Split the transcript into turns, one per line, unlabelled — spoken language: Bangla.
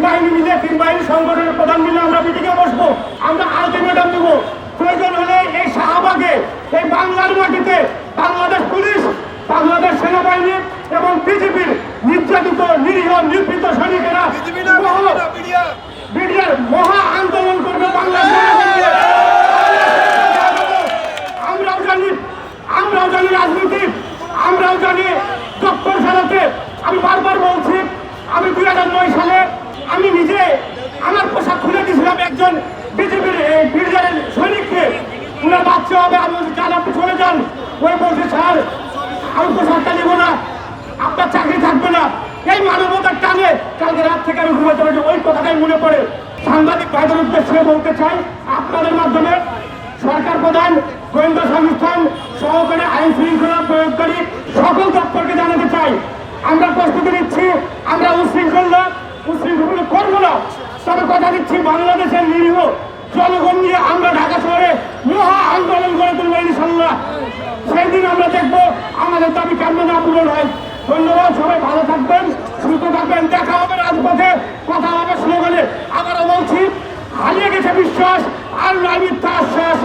বাহিনী মিলে, তিন বাহিনী সংগঠনের প্রধান মিলে আমরা মিটিংয়ে বসবো। আমরা আলটিমেটাম দেবো, প্রয়োজন হলে এই শাহবাগে, এই বাংলার মাটিতে বাংলাদেশ পুলিশ, বাংলাদেশ সেনাবাহিনী এবং বিজেপির নির্যাতিত নিরীহ নির্ভীত সৈনিকেরা বিডিআর মহা আন্দোলন করবে বাংলার। আমরাও জানি রাজনীতি, আমরাও জানি দপ্তর চালাতে। আমি বারবার বলছি, আমি 2009 সালে আমি নিজে আমার পোশাক খুলে দিয়েছিলাম একজন বিজেপির বিডিআরের সৈনিককে। উনার বাচ্চা হবে, আমি যান, আপনি চলে যান। ওই বলছে স্যার আমি পোশাকটা নেব না, আপনার চাকরি থাকবে না। এই মানবতার টানে কালকে রাত থেকে আমি ঘুমাতে পারি, ওই কথাটাই মনে পড়ে। সাংবাদিক ভাইদের উদ্দেশ্যে বলতে চাই, আপনাদের মাধ্যমে সরকার প্রধান, গোয়েন্দা সংস্থান, সহকারী আইন শৃঙ্খলা প্রয়োগকারী সকল দপ্তরকে জানাতে চাই, আমরা প্রস্তুতি নিচ্ছি, আমরা উশৃঙ্খলা করবো না। তবে কথা দিচ্ছি, বাংলাদেশের নিরীহ জনগণ নিয়ে আমরা ঢাকা শহরে মহা আন্দোলন গড়ে তুলবো ইনশাল্লাহ। সেই দিন আমরা দেখবো আমাদের দাবি কেমন না পূরণ হয়। ধন্যবাদ, সবাই ভালো থাকবেন, সুস্থ থাকবেন। দেখা হবে রাজপথে, কথা হবে স্লোগানে। আবারও বলছি, হারিয়ে গেছে বিশ্বাস আর নাই মিথ্যা আশ্বাস।